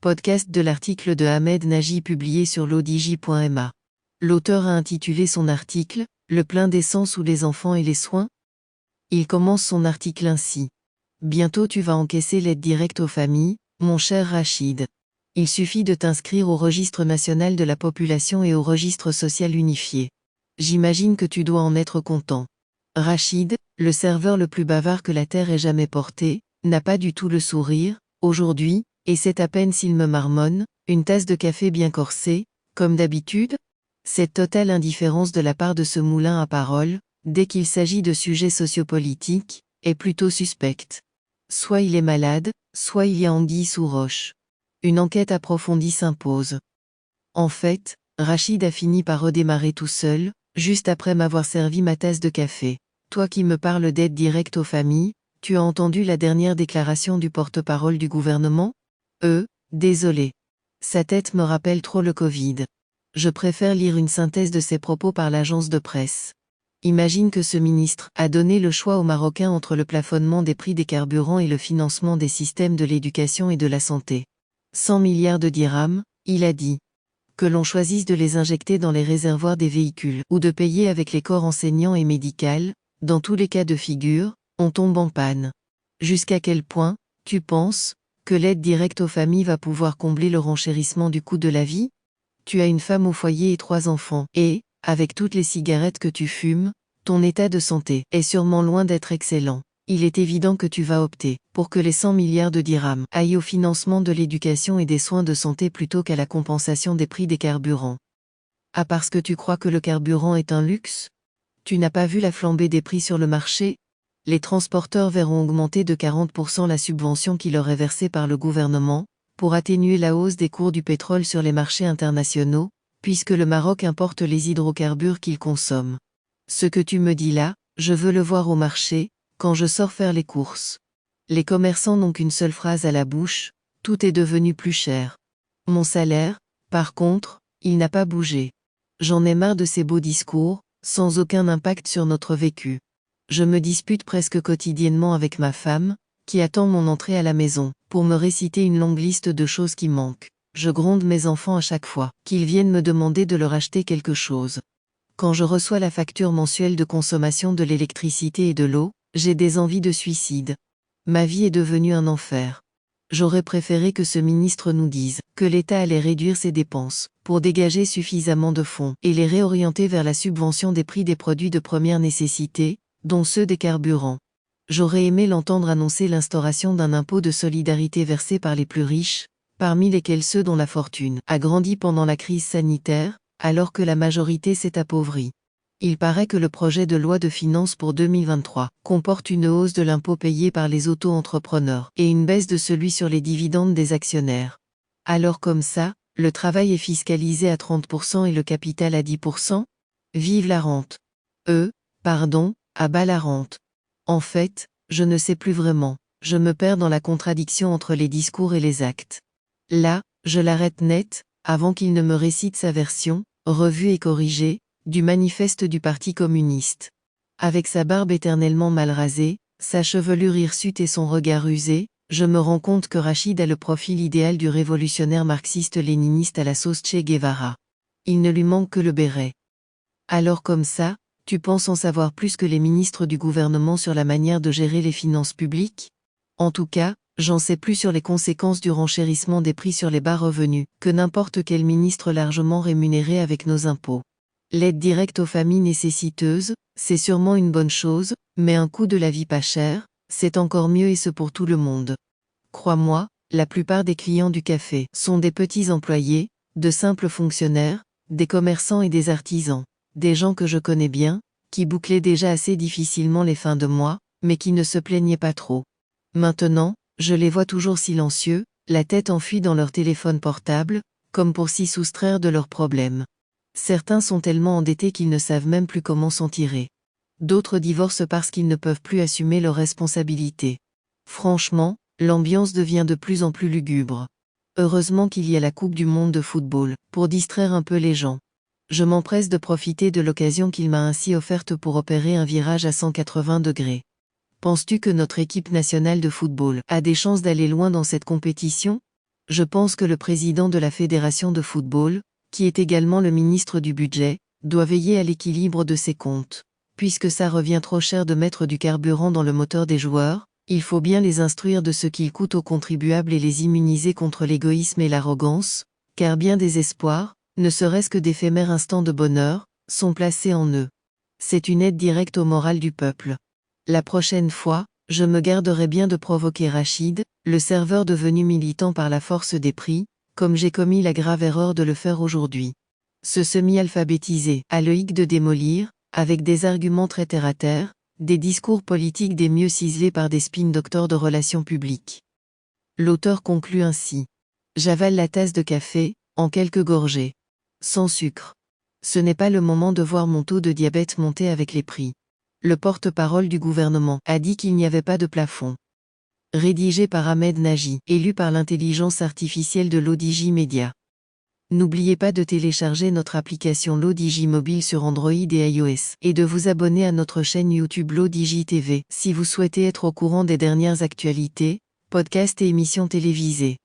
Podcast de l'article de Ahmed Nagy publié sur l'odj.ma. L'auteur a intitulé son article « Le plein d'essence ou les enfants et les soins ?» Il commence son article ainsi. Bientôt tu vas encaisser l'aide directe aux familles, mon cher Rachid. Il suffit de t'inscrire au registre national de la population et au registre social unifié. J'imagine que tu dois en être content. Rachid, le serveur le plus bavard que la terre ait jamais porté, n'a pas du tout le sourire, aujourd'hui, et c'est à peine s'il me marmonne, une tasse de café bien corsée, comme d'habitude. Cette totale indifférence de la part de ce moulin à parole, dès qu'il s'agit de sujets sociopolitiques, est plutôt suspecte. Soit il est malade, soit il y a anguille sous roche. Une enquête approfondie s'impose. En fait, Rachid a fini par redémarrer tout seul, juste après m'avoir servi ma tasse de café. Toi qui me parles d'aide directe aux familles, tu as entendu la dernière déclaration du porte-parole du gouvernement ? Désolé. Sa tête me rappelle trop le Covid. Je préfère lire une synthèse de ses propos par l'agence de presse. Imagine que ce ministre a donné le choix aux Marocains entre le plafonnement des prix des carburants et le financement des systèmes de l'éducation et de la santé. 100 milliards de dirhams, il a dit. Que l'on choisisse de les injecter dans les réservoirs des véhicules ou de payer avec les corps enseignants et médical, dans tous les cas de figure, on tombe en panne. Jusqu'à quel point, tu penses, que l'aide directe aux familles va pouvoir combler le renchérissement du coût de la vie ? Tu as une femme au foyer et 3 enfants, et, avec toutes les cigarettes que tu fumes, ton état de santé est sûrement loin d'être excellent. Il est évident que tu vas opter pour que les 100 milliards de dirhams aillent au financement de l'éducation et des soins de santé plutôt qu'à la compensation des prix des carburants. Ah, parce que tu crois que le carburant est un luxe ? Tu n'as pas vu la flambée des prix sur le marché ? Les transporteurs verront augmenter de 40% la subvention qui leur est versée par le gouvernement, pour atténuer la hausse des cours du pétrole sur les marchés internationaux, puisque le Maroc importe les hydrocarbures qu'il consomme. Ce que tu me dis là, je veux le voir au marché, quand je sors faire les courses. Les commerçants n'ont qu'une seule phrase à la bouche, tout est devenu plus cher. Mon salaire, par contre, il n'a pas bougé. J'en ai marre de ces beaux discours, sans aucun impact sur notre vécu. Je me dispute presque quotidiennement avec ma femme, qui attend mon entrée à la maison, pour me réciter une longue liste de choses qui manquent. Je gronde mes enfants à chaque fois qu'ils viennent me demander de leur acheter quelque chose. Quand je reçois la facture mensuelle de consommation de l'électricité et de l'eau, j'ai des envies de suicide. Ma vie est devenue un enfer. J'aurais préféré que ce ministre nous dise que l'État allait réduire ses dépenses pour dégager suffisamment de fonds et les réorienter vers la subvention des prix des produits de première nécessité, dont ceux des carburants. J'aurais aimé l'entendre annoncer l'instauration d'un impôt de solidarité versé par les plus riches, parmi lesquels ceux dont la fortune a grandi pendant la crise sanitaire, alors que la majorité s'est appauvrie. Il paraît que le projet de loi de finances pour 2023 comporte une hausse de l'impôt payé par les auto-entrepreneurs et une baisse de celui sur les dividendes des actionnaires. Alors comme ça, le travail est fiscalisé à 30% et le capital à 10%? Vive la rente. À bas la rente. En fait, je ne sais plus vraiment, je me perds dans la contradiction entre les discours et les actes. Là, je l'arrête net, avant qu'il ne me récite sa version, revue et corrigée, du manifeste du Parti communiste. Avec sa barbe éternellement mal rasée, sa chevelure hirsute et son regard usé, je me rends compte que Rachid a le profil idéal du révolutionnaire marxiste-léniniste à la sauce Che Guevara. Il ne lui manque que le béret. Alors comme ça, tu penses en savoir plus que les ministres du gouvernement sur la manière de gérer les finances publiques ? En tout cas, j'en sais plus sur les conséquences du renchérissement des prix sur les bas revenus que n'importe quel ministre largement rémunéré avec nos impôts. L'aide directe aux familles nécessiteuses, c'est sûrement une bonne chose, mais un coût de la vie pas cher, c'est encore mieux et ce pour tout le monde. Crois-moi, la plupart des clients du café sont des petits employés, de simples fonctionnaires, des commerçants et des artisans. Des gens que je connais bien, qui bouclaient déjà assez difficilement les fins de mois, mais qui ne se plaignaient pas trop. Maintenant, je les vois toujours silencieux, la tête enfuie dans leur téléphone portable, comme pour s'y soustraire de leurs problèmes. Certains sont tellement endettés qu'ils ne savent même plus comment s'en tirer. D'autres divorcent parce qu'ils ne peuvent plus assumer leurs responsabilités. Franchement, l'ambiance devient de plus en plus lugubre. Heureusement qu'il y a la Coupe du monde de football, pour distraire un peu les gens. Je m'empresse de profiter de l'occasion qu'il m'a ainsi offerte pour opérer un virage à 180 degrés. Penses-tu que notre équipe nationale de football a des chances d'aller loin dans cette compétition ? Je pense que le président de la Fédération de football, qui est également le ministre du budget, doit veiller à l'équilibre de ses comptes. Puisque ça revient trop cher de mettre du carburant dans le moteur des joueurs, il faut bien les instruire de ce qu'il coûte aux contribuables et les immuniser contre l'égoïsme et l'arrogance, car bien des espoirs, ne serait-ce que d'éphémères instants de bonheur, sont placés en eux. C'est une aide directe au moral du peuple. La prochaine fois, je me garderai bien de provoquer Rachid, le serveur devenu militant par la force des prix, comme j'ai commis la grave erreur de le faire aujourd'hui. Ce semi-alphabétisé a le hic de démolir, avec des arguments très terre-à-terre, des discours politiques des mieux ciselés par des spin-doctors de relations publiques. L'auteur conclut ainsi. J'avale la tasse de café, en quelques gorgées. Sans sucre. Ce n'est pas le moment de voir mon taux de diabète monter avec les prix. Le porte-parole du gouvernement a dit qu'il n'y avait pas de plafond. Rédigé par Ahmed Nagy, élu par l'intelligence artificielle de l'ODJ Media. N'oubliez pas de télécharger notre application l'ODJ mobile sur Android et iOS, et de vous abonner à notre chaîne YouTube l'ODJ TV, si vous souhaitez être au courant des dernières actualités, podcasts et émissions télévisées.